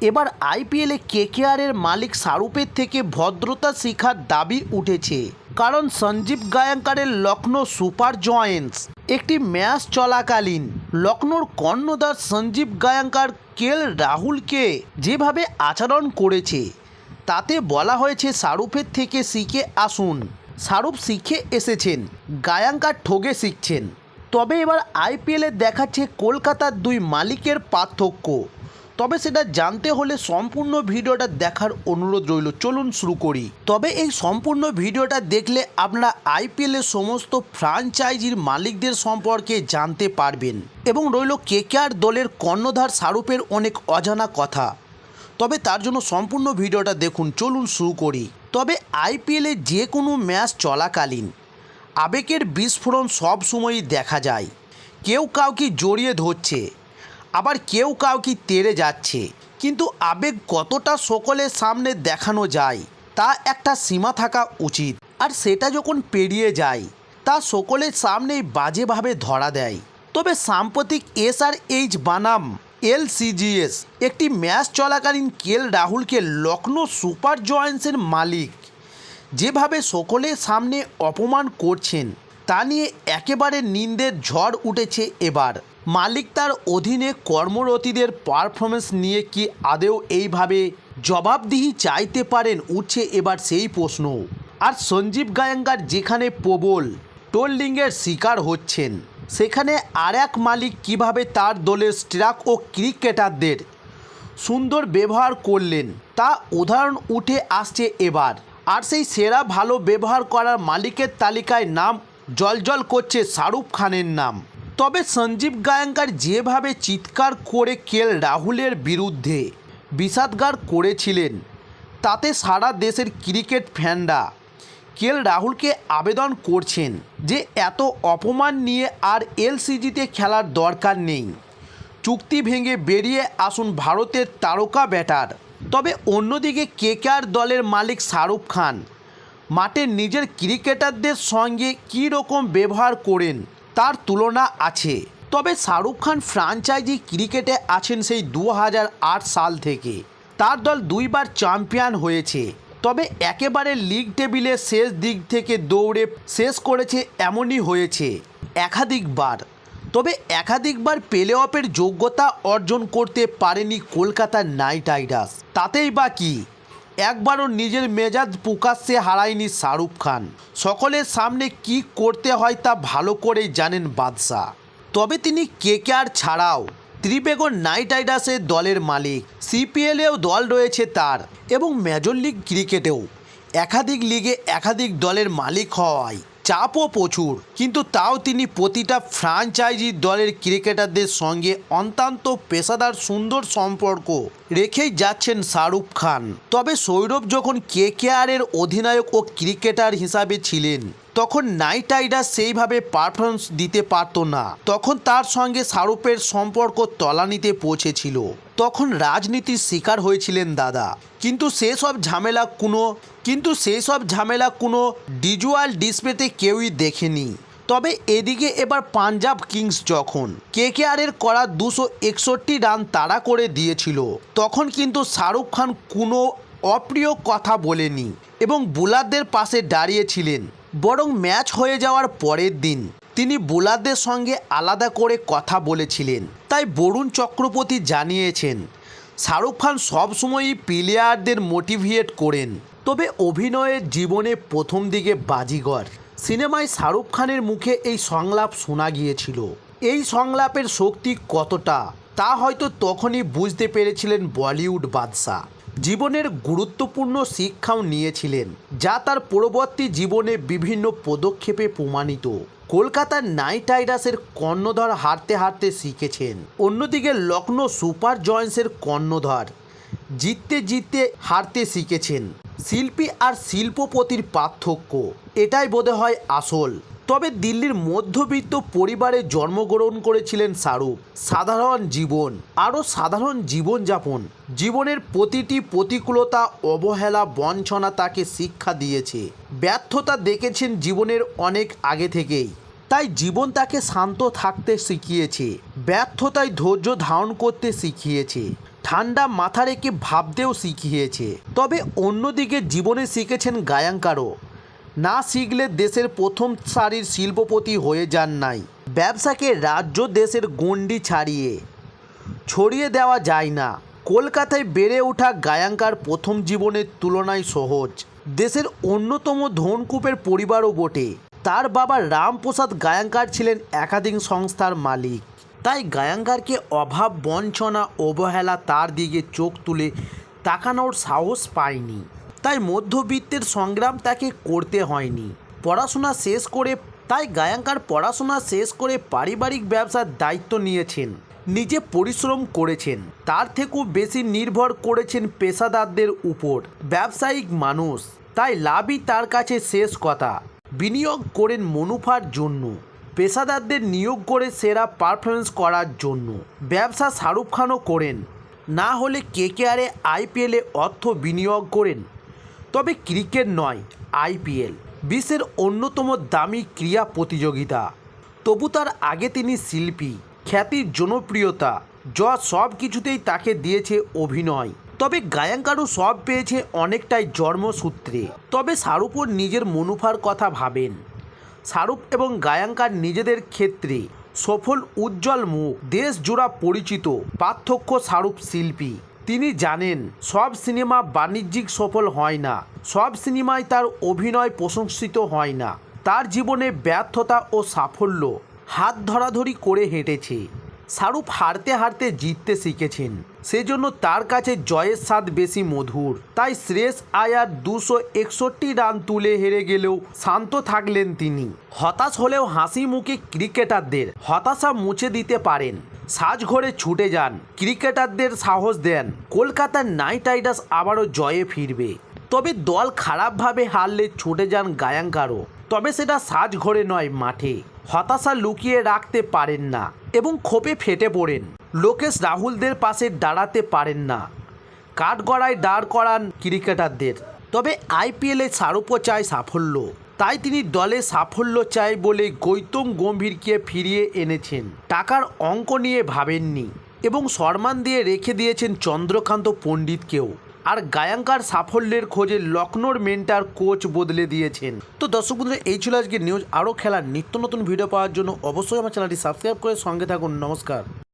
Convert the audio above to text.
এবার আইপিএলে কেকেআরের মালিক শাহরুখের থেকে ভদ্রতা শেখার দাবি উঠেছে, কারণ সঞ্জীব গায়াঙ্কারের লখনৌ সুপার জয়েন্টস একটি ম্যাচ চলাকালীন লখনৌর কর্ণধার সঞ্জীব গায়াঙ্কার কেএল রাহুলকে যেভাবে আচরণ করেছে তাতে বলা হয়েছে শাহরুখের থেকে শিখে আসুন। শাহরুখ শিখে এসেছেন, গায়াঙ্কার ঠগে শিখছেন। তবে এবার আইপিএলে দেখাচ্ছে কলকাতার দুই মালিকের পার্থক্য। তবে সেটা জানতে হলে সম্পূর্ণ ভিডিওটা দেখার অনুরোধ রইল। চলুন শুরু করি। তবে এই সম্পূর্ণ ভিডিওটা দেখলে আপনারা আইপিএলের সমস্ত ফ্র্যাঞ্চাইজির মালিকদের সম্পর্কে জানতে পারবেন এবং রইল কেকেআর দলের কর্ণধার শাহরুখের অনেক অজানা কথা। তবে তার জন্য সম্পূর্ণ ভিডিওটা দেখুন। চলুন শুরু করি। তবে আইপিএলে যে কোনো ম্যাচ চলাকালীন আবেগের বিস্ফোরণ সবসময়ই দেখা যায়। কেউ কাউকে জড়িয়ে ধরছে, আবার কেউ কাউকে তেড়ে যাচ্ছে, কিন্তু আবেগ কতটা সকলের সামনে দেখানো যায় তা একটা সীমা থাকা উচিত। আর সেটা যখন পেরিয়ে যায় তা সকলের সামনেই বাজেভাবে ধরা দেয়। তবে সাম্প্রতিক SRH বানাম LCGS একটি ম্যাচ চলাকালীন কেএল রাহুলকে লখনৌ সুপার জয়েন্টসের মালিক যেভাবে সকলের সামনে অপমান করছেন তা নিয়ে একেবারে নিন্দের ঝড় উঠেছে। এবার মালিক তার অধীনে কর্মরতদের পারফরমেন্স নিয়ে কি আদৌ এইভাবে জবাবদিহি চাইতে পারেন, উঠছে এবার সেই প্রশ্ন। আর সঞ্জীব গায়াঙ্কার যেখানে প্রবল ট্রোলিংয়ের শিকার হচ্ছেন, সেখানে আর এক মালিক কিভাবে তার দলের স্ট্রাইক ও ক্রিকেটারদের সুন্দর ব্যবহার করলেন তা উদাহরণ উঠে আসছে এবার। আর সেই সেরা ভালো ব্যবহার করার মালিকের তালিকায় নাম জলজল করছে শাহরুখ খানের নাম। তবে সঞ্জীব গায়াঙ্কার যেভাবে চিৎকার করে কেএল রাহুলের বিরুদ্ধে বিষাদগার করেছিলেন তাতে সারা দেশের ক্রিকেট ফ্যানরা কেএল রাহুলকে আবেদন করছেন যে এত অপমান নিয়ে আর LCGতে খেলার দরকার নেই, চুক্তি ভেঙে বেরিয়ে আসুন ভারতের তারকা ব্যাটার। তবে অন্যদিকে কেকেআর দলের মালিক শাহরুখ খান মাঠে নিজের ক্রিকেটারদের সঙ্গে কী রকম ব্যবহার করেন তার তুলনা আছে। তবে শাহরুখ খান ফ্র্যাঞ্চাইজি ক্রিকেটে আছেন সেই 2008 সাল থেকে। তার দল দুইবার চ্যাম্পিয়ন হয়েছে। তবে একেবারে লিগ টেবিলের শেষ দিক থেকে দৌড়ে শেষ করেছে এমনই হয়েছে একাধিকবার। তবে একাধিকবার প্লে অফের যোগ্যতা অর্জন করতে পারেনি কলকাতা নাইট রাইডার্স। তাতেই বা কি, একবারও নিজের মেজাজ প্রকাশ্যে হারায়নি শাহরুখ খান। সকলের সামনে কি করতে হয় তা ভালো করেই জানেন বাদশা। তবে তিনি কেকেআর ছাড়াও ত্রিবেগন নাইট রাইডার্সের দলের মালিক। CPLেও দল রয়েছে তার এবং মেজর লিগ ক্রিকেটেও একাধিক লিগে একাধিক দলের মালিক হওয়ায় চাপও প্রচুর। কিন্তু তাও তিনি প্রতিটা ফ্র্যাঞ্চাইজির দলের ক্রিকেটারদের সঙ্গে অত্যন্ত পেশাদার সুন্দর সম্পর্ক রেখেই যাচ্ছেন শাহরুখ খান। তবে সৌরভ যখন কেকেআরের অধিনায়ক ও ক্রিকেটার হিসাবে ছিলেন তখন নাইট রাইডার্স সেইভাবে পারফরমেন্স দিতে পারত না। তখন তার সঙ্গে শাহরুখের সম্পর্ক তলানিতে পৌঁছেছিল। তখন রাজনীতির শিকার হয়েছিলেন দাদা। কিন্তু সেসব ঝামেলা কোনো ভিজুয়াল ডিসপ্লেতে কেউই দেখেনি। তবে এদিকে এবার পাঞ্জাব কিংস যখন কেকেআরের করা 261 রান তাড়া করে দিয়েছিল তখন কিন্তু শাহরুখ খান কোনো অপ্রিয় কথা বলেনি এবং বোলারদের পাশে দাঁড়িয়েছিলেন। বরং ম্যাচ হয়ে যাওয়ার পরের দিন তিনি বোলারদের সঙ্গে আলাদা করে কথা বলেছিলেন। তাই বরুণ চক্রবর্তী জানিয়েছেন শাহরুখ খান সবসময়ই প্লেয়ারদের মোটিভেট করেন। তবে অভিনয়ের জীবনে প্রথম দিকে বাজিগর সিনেমায় শাহরুখ খানের মুখে এই সংলাপ শোনা গিয়েছিল। এই সংলাপের শক্তি কতটা তা হয়তো তখনই বুঝতে পেরেছিলেন বলিউড বাদশা। জীবনের গুরুত্বপূর্ণ শিক্ষাও নিয়েছিলেন যা তার পরবর্তী জীবনে বিভিন্ন পদক্ষেপে প্রমাণিত। কলকাতার নাইট রাইডার্সের কর্ণধার হারতে হারতে শিখেছেন। অন্যদিকে লখনৌ সুপার জয়েন্টসের কর্ণধার জিততে জিততে হারতে শিখেছেন। শিল্পী আর শিল্পপতির পার্থক্য এটাই বোধহয় আসল। তবে দিল্লির মধ্যবিত্ত পরিবারে জন্মগ্রহণ করেছিলেন শাহরুখ। সাধারণ জীবন, আরও সাধারণ জীবনযাপন, জীবনের প্রতিটি প্রতিকূলতা, অবহেলা, বঞ্চনা তাকে শিক্ষা দিয়েছে। ব্যর্থতা দেখেছেন জীবনের অনেক আগে থেকেই, তাই জীবন তাকে শান্ত থাকতে শিখিয়েছে। ব্যর্থতায় ধৈর্য ধারণ করতে শিখিয়েছে। ঠান্ডা মাথা রেখে ভাবতেও শিখিয়েছে। তবে অন্যদিকে জীবনে শিখেছেন গায়াঙ্কারও, না শিখলে দেশের প্রথম সারির শিল্পপতি হয়ে যান নাই। ব্যবসাকে রাজ্য দেশের গণ্ডি ছড়িয়ে দেওয়া যায় না। কলকাতায় বেড়ে ওঠা গায়াঙ্কার প্রথম জীবনের তুলনায় সহজ। দেশের অন্যতম ধনকুবের পরিবারও বটে। তার বাবা রামপ্রসাদ গায়াঙ্কার ছিলেন একাধিক সংস্থার মালিক। তাই গায়াঙ্কারকে অভাব, বঞ্চনা, অবহেলা তার দিকে চোখ তুলে তাকানোর সাহস পায়নি। তাই মধ্যবিত্তের সংগ্রাম তাকে করতে হয়নি। গায়াঙ্কার পড়াশোনা শেষ করে পারিবারিক ব্যবসার দায়িত্ব নিয়েছেন। নিজে পরিশ্রম করেছেন, তার থেকেও বেশি নির্ভর করেছেন পেশাদারদের উপর। ব্যবসায়িক মানুষ, তাই লাভই তার কাছে শেষ কথা। বিনিয়োগ করেন মুনাফার জন্য, পেশাদারদের নিয়োগ করে সেরা পারফরমেন্স করার জন্য। ব্যবসা শাহরুখ খানও করেন, না হলে কেকেআরে আইপিএলে অর্থ বিনিয়োগ করেন। তবে ক্রিকেট নয়, আইপিএল বিশ্বের অন্যতম দামি ক্রীড়া প্রতিযোগিতা। তবু তার আগে তিনি শিল্পী, খ্যাতির, জনপ্রিয়তা, যশ সব কিছুতেই তাকে দিয়েছে অভিনয়। তবে গায়াঙ্কারও সব পেয়েছে অনেকটাই জন্মসূত্রে। তবে শাহরুখও নিজের মুনাফার কথা ভাবেন। শাহরুখ এবং গায়াঙ্কার নিজেদের ক্ষেত্রে সফল, উজ্জ্বল মুখ, দেশ জোড়া পরিচিত। পার্থক্য, শাহরুখ শিল্পী, তিনি জানেন সব সিনেমা বাণিজ্যিক সফল হয় না, সব সিনেমায় তার অভিনয় প্রশংসিত হয় না। তার জীবনে ব্যর্থতা ও সাফল্য হাত ধরাধরি করে হেঁটেছে। শাহরুখ হারতে হারতে জিততে শিখেছেন, সেজন্য তার কাছে জয়ের স্বাদ বেশি মধুর। তাই শ্রেয়স আয়ার 261 রান তুলে হেরে গেলেও শান্ত থাকলেন তিনি। হতাশ হলেও হাসি মুখে ক্রিকেটারদের হতাশা মুছে দিতে পারেন। সাজঘরে ছুটে যান, ক্রিকেটারদের সাহস দেন। কলকাতার নাইট রাইডার্স আবারও জয়ে ফিরবে। তবে দল খারাপভাবে হারলে ছুটে যান গায়াঙ্কারও, তবে সেটা সাজঘরে নয়, মাঠে। হতাশা লুকিয়ে রাখতে পারেন না এবং ক্ষোভে ফেটে পড়েন। লোকেশ রাহুলদের পাশে দাঁড়াতে পারেন না, কাঠগড়ায় দাঁড় করান ক্রিকেটারদের। তবে আইপিএলে শাহরুখও চায় সাফল্য, তাই তিনি দলে সাফল্য চাই বলে গৌতম গম্ভীরকে ফিরিয়ে এনেছেন। টাকার অঙ্ক নিয়ে ভাবেননি এবং সম্মান দিয়ে রেখে দিয়েছেন চন্দ্রকান্ত পণ্ডিতকেও। আর গায়াঙ্কার সাফল্যের খোঁজে লখনৌর মেন্টার কোচ বদলে দিয়েছেন। তো দর্শক বন্ধুরা, এই ছিল আজকে নিউজ। আরও খেলার নিত্য নতুন ভিডিও পাওয়ার জন্য অবশ্যই আমার চ্যানেলটি সাবস্ক্রাইব করে সঙ্গে থাকুন। নমস্কার।